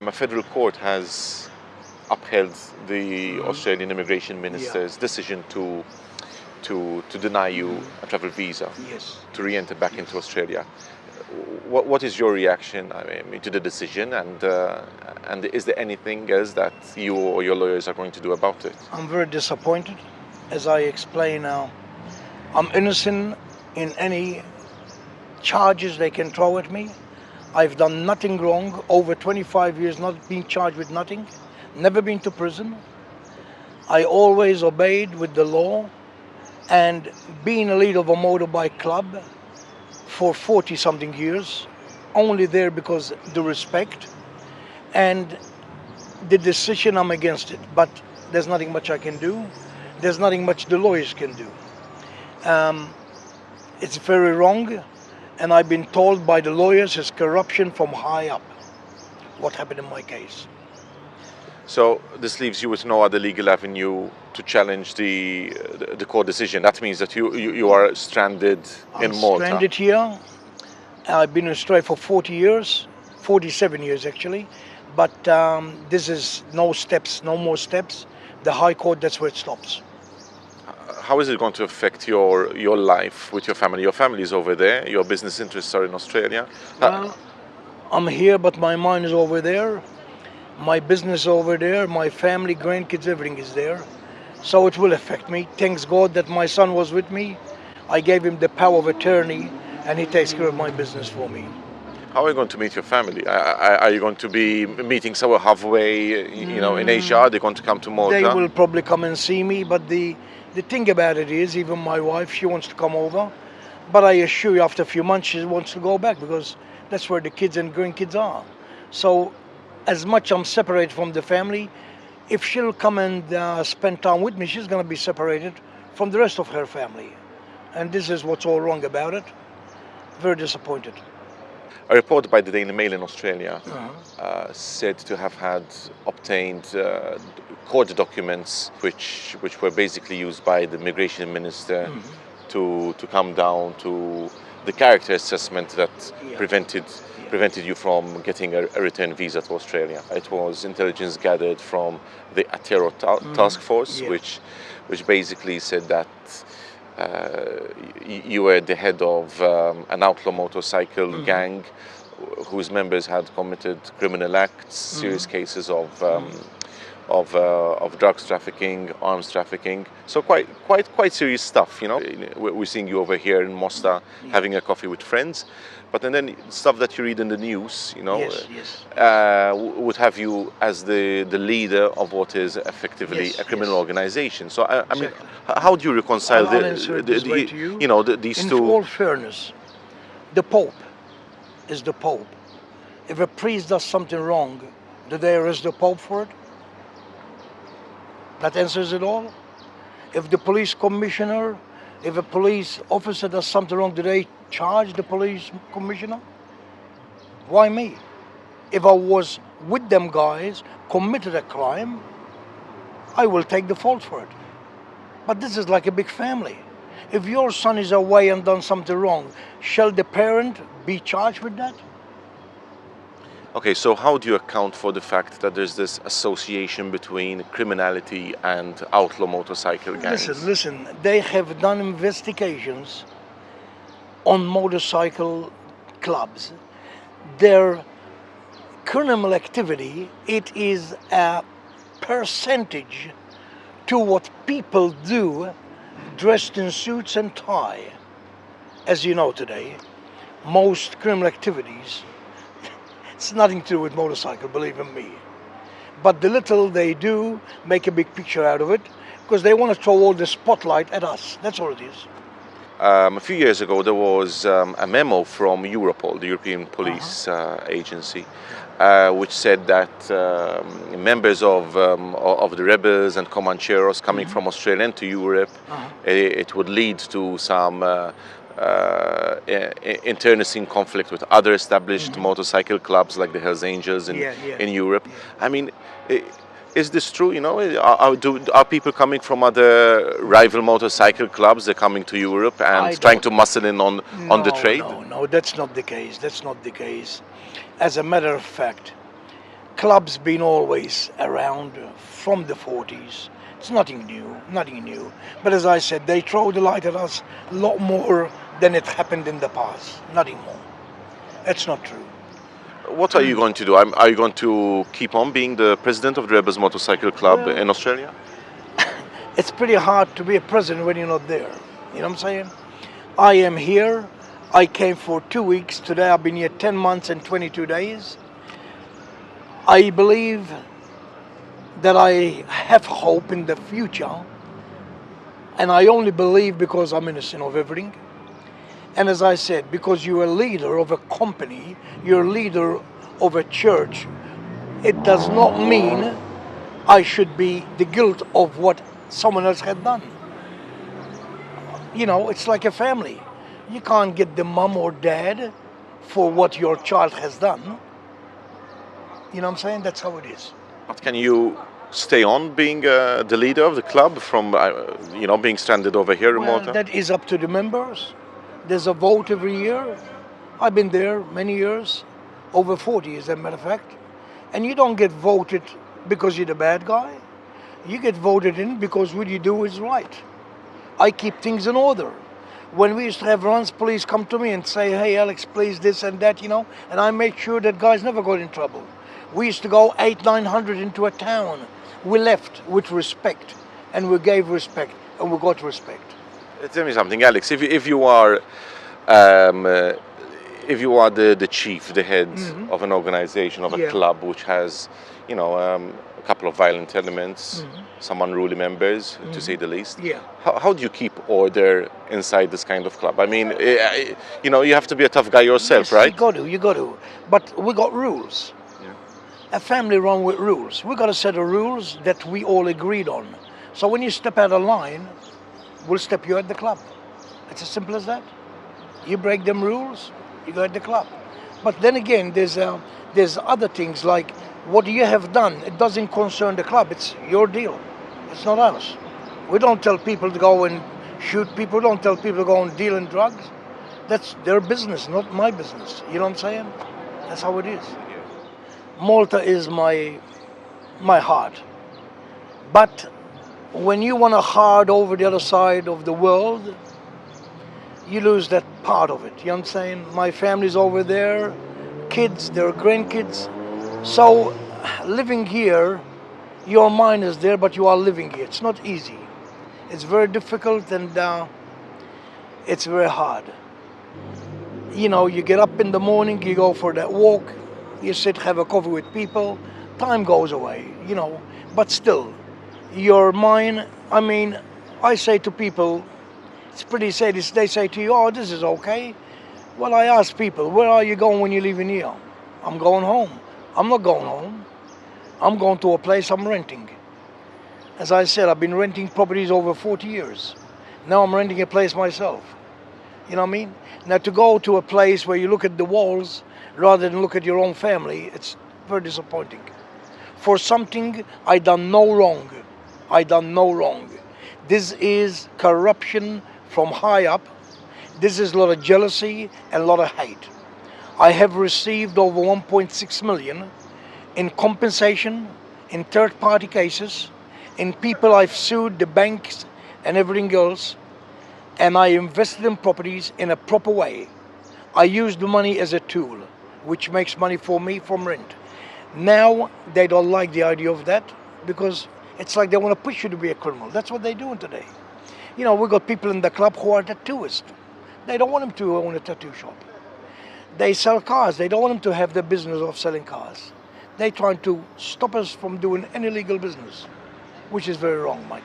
A federal court has upheld the Australian immigration minister's decision to deny you a travel visa Yes. to re-enter back Yes. into Australia. What is your reaction, to the decision, and is there anything else that you or your lawyers are going to do about it? I'm very disappointed. As I explain now, I'm innocent in any charges they can throw at me. I've done nothing wrong. Over 25 years, not being charged with nothing. Never been to prison. I always obeyed with the law. And being a leader of a motorbike club for 40 something years, only there because the respect and the decision, I'm against it. But there's nothing much I can do. There's nothing much the lawyers can do. It's very wrong, and I've been told by the lawyers it's corruption from high up. What happened in my case? So this leaves you with no other legal avenue to challenge the court decision. That means that you are stranded in I'm Malta. stranded here. I've been in Australia for 40 years, 47 years actually. But this is no steps, no more steps. The High Court, that's where it stops. How is it going to affect your life with your family? Your family is over there. Your business interests are in Australia. Well, I'm here, but my mind is over there. My business over there, my family, grandkids, everything is there. So it will affect me. Thanks God that my son was with me. I gave him the power of attorney, and he takes care of my business for me. How are you going to meet your family? Are you going to be meeting somewhere halfway, in Asia? Are they going to come to Malta? They will probably come and see me, but the thing about it is, even my wife, she wants to come over. But I assure you, after a few months, she wants to go back because that's where the kids and grandkids are. So, as much I'm separated from the family, if she'll come and spend time with me, she's going to be separated from the rest of her family. And this is what's all wrong about it. Very disappointed. A report by the Daily Mail in Australia said to have had obtained court documents which were basically used by the immigration minister to come down to the character assessment that prevented you from getting a return visa to Australia. It was intelligence gathered from the Atero task force, which basically said that you were the head of an outlaw motorcycle gang whose members had committed criminal acts, serious cases of drugs trafficking, arms trafficking. So quite serious stuff. We're seeing you over here in Mostar having a coffee with friends, but then stuff that you read in the news, would have you as the leader of what is effectively a criminal organization. So I mean, how do you reconcile these two? In all fairness, the Pope is the Pope. If a priest does something wrong, do they arrest the Pope for it? That answers it all. If the police commissioner, if a police officer does something wrong, do they charge the police commissioner? Why me? If I was with them guys, committed a crime, I will take the fault for it. But this is like a big family. If your son is away and done something wrong, shall the parent be charged with that? Okay, so how do you account for the fact that there's this association between criminality and outlaw motorcycle gangs? Listen, they have done investigations on motorcycle clubs. Their criminal activity, it is a percentage to what people do dressed in suits and tie. As you know today, most criminal activities, it's nothing to do with motorcycle, believe in me. But the little they do, make a big picture out of it, because they want to throw all the spotlight at us. That's all it is. A few years ago, there was a memo from Europol, the European Police Agency, which said that members of the rebels and Comancheros coming from Australia into Europe, it would lead to some internecine conflict with other established motorcycle clubs like the Hells Angels in Europe. I mean, is this true? Are people coming from other rival motorcycle clubs? They're coming to Europe and trying to muscle in on the trade? No, that's not the case. That's not the case. As a matter of fact, Club's been always around from the 40s. It's nothing new, nothing new. But as I said, they throw the light at us a lot more than it happened in the past. Nothing more. That's not true. What are you going to do? Are you going to keep on being the president of the Rebels Motorcycle Club Well, in Australia? it's pretty hard to be a president when you're not there. You know what I'm saying? I am here. I came for 2 weeks. Today I've been here 10 months and 22 days. I believe that I have hope in the future. And I only believe because I'm innocent of everything. And as I said, because you're a leader of a company, you're a leader of a church, it does not mean I should be the guilt of what someone else had done. You know, it's like a family. You can't get the mom or dad for what your child has done. You know what I'm saying? That's how it is. But can you stay on being the leader of the club from, being stranded over here in Well, Malta? that is up to the members. There's a vote every year. I've been there many years, over 40 as a matter of fact. And you don't get voted because you're the bad guy. You get voted in because what you do is right. I keep things in order. When we used to have runs, police come to me and say, hey Alex, please this and that, and I make sure that guys never got in trouble. We used to go 800-900 into a town. We left with respect, and we gave respect, and we got respect. Tell me something, Alex. If you are the chief, the head of an organization, of a club which has, a couple of violent elements, some unruly members, to say the least. Yeah. How do you keep order inside this kind of club? I mean, you have to be a tough guy yourself, Yes, right? You got to. But we got rules. A family run with rules. We got a set of rules that we all agreed on. So when you step out of line, we'll step you at the club. It's as simple as that. You break them rules, you go at the club. But then again, there's other things like what you have done. It doesn't concern the club. It's your deal. It's not ours. We don't tell people to go and shoot people. We don't tell people to go and deal in drugs. That's their business, not my business. You know what I'm saying? That's how it is. Malta is my heart. But when you want to hard over the other side of the world, you lose that part of it. You know what I'm saying? My family's over there, kids, their grandkids. So living here, your mind is there, but you are living here. It's not easy. It's very difficult and it's very hard. You get up in the morning, you go for that walk, you sit, have a coffee with people, time goes away, But still, your mind, I say to people, it's pretty sad, they say to you, oh, this is okay. Well, I ask people, where are you going when you're leaving here? I'm going home. I'm not going home. I'm going to a place I'm renting. As I said, I've been renting properties over 40 years. Now I'm renting a place myself. You know what I mean? Now to go to a place where you look at the walls rather than look at your own family, it's very disappointing. For something I done no wrong. I done no wrong. This is corruption from high up. This is a lot of jealousy and a lot of hate. I have received over 1.6 million in compensation, in third-party cases, in people I've sued, the banks and everything else, and I invested in properties in a proper way. I use the money as a tool, which makes money for me from rent. Now they don't like the idea of that because it's like they want to push you to be a criminal. That's what they're doing today. We got people in the club who are tattooists. They don't want them to own a tattoo shop. They sell cars. They don't want them to have the business of selling cars. They're trying to stop us from doing any legal business, which is very wrong, Mike,